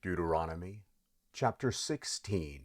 Deuteronomy Chapter 16.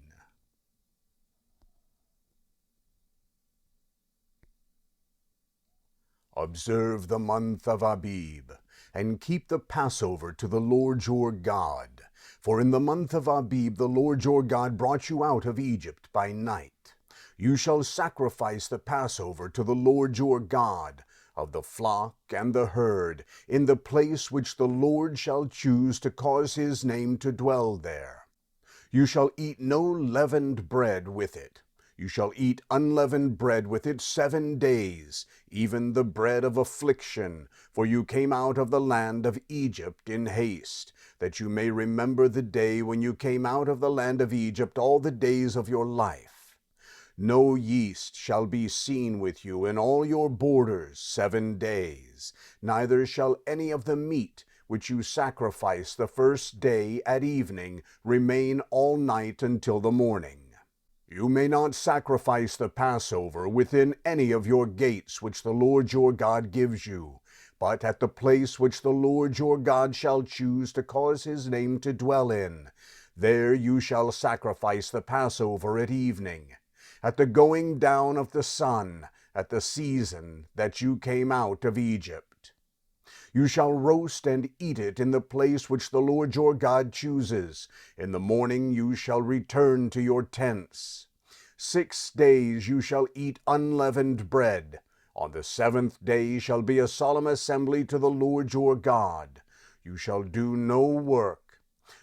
Observe the month of Abib, and keep the Passover to the Lord your God. For in the month of Abib the Lord your God brought you out of Egypt by night. You shall sacrifice the Passover to the Lord your God, of the flock and the herd, in the place which the Lord shall choose to cause his name to dwell there. You shall eat no leavened bread with it. You shall eat unleavened bread with it 7 days, even the bread of affliction, for you came out of the land of Egypt in haste, that you may remember the day when you came out of the land of Egypt all the days of your life. No yeast shall be seen with you in all your borders 7 days, neither shall any of the meat which you sacrifice the first day at evening remain all night until the morning. You may not sacrifice the Passover within any of your gates which the Lord your God gives you, but at the place which the Lord your God shall choose to cause his name to dwell in. There you shall sacrifice the Passover at evening, at the going down of the sun, at the season that you came out of Egypt. You shall roast and eat it in the place which the Lord your God chooses. In the morning you shall return to your tents. 6 days you shall eat unleavened bread. On the 7th day shall be a solemn assembly to the Lord your God. You shall do no work.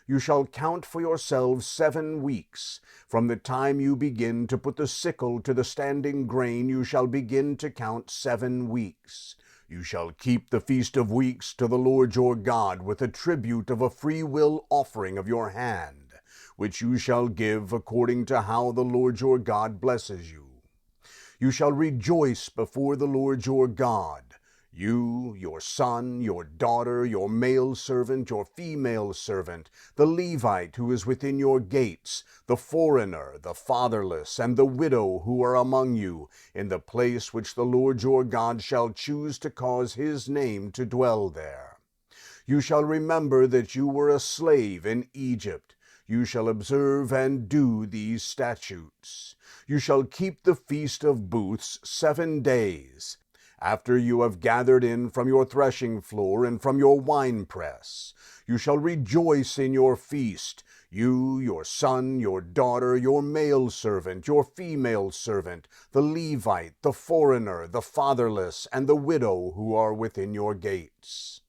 You shall count for yourselves 7 weeks. From the time you begin to put the sickle to the standing grain, you shall begin to count 7 weeks. You shall keep the Feast of Weeks to the Lord your God with a tribute of a freewill offering of your hand, which you shall give according to how the Lord your God blesses you. You shall rejoice before the Lord your God, you, your son, your daughter, your male servant, your female servant, the Levite who is within your gates, the foreigner, the fatherless, and the widow who are among you, in the place which the Lord your God shall choose to cause his name to dwell there. You shall remember that you were a slave in Egypt. You shall observe and do these statutes. You shall keep the Feast of Booths 7 days. After you have gathered in from your threshing floor and from your winepress, you shall rejoice in your feast, you, your son, your daughter, your male servant, your female servant, the Levite, the foreigner, the fatherless, and the widow who are within your gates.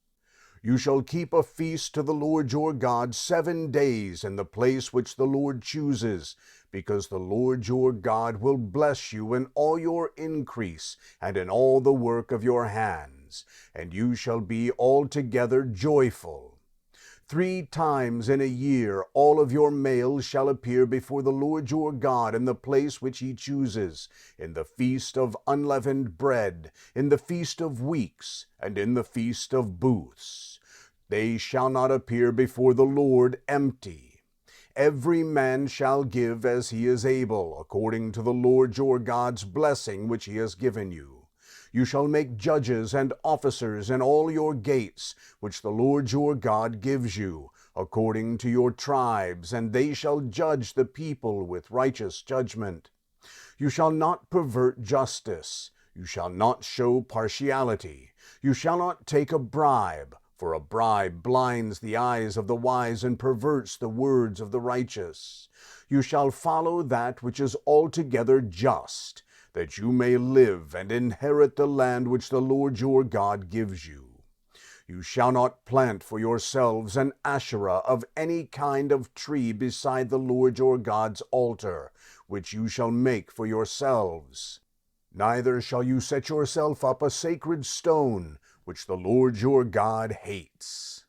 You shall keep a feast to the Lord your God 7 days in the place which the Lord chooses, because the Lord your God will bless you in all your increase and in all the work of your hands, and you shall be altogether joyful. 3 times in a year all of your males shall appear before the Lord your God in the place which he chooses, in the Feast of Unleavened Bread, in the Feast of Weeks, and in the Feast of Booths. They shall not appear before the Lord empty. Every man shall give as he is able, according to the Lord your God's blessing which he has given you. You shall make judges and officers in all your gates, which the Lord your God gives you, according to your tribes, and they shall judge the people with righteous judgment. You shall not pervert justice. You shall not show partiality. You shall not take a bribe, for a bribe blinds the eyes of the wise and perverts the words of the righteous. You shall follow that which is altogether just, that you may live and inherit the land which the Lord your God gives you. You shall not plant for yourselves an Asherah of any kind of tree beside the Lord your God's altar, which you shall make for yourselves. Neither shall you set yourself up a sacred stone, which the Lord your God hates.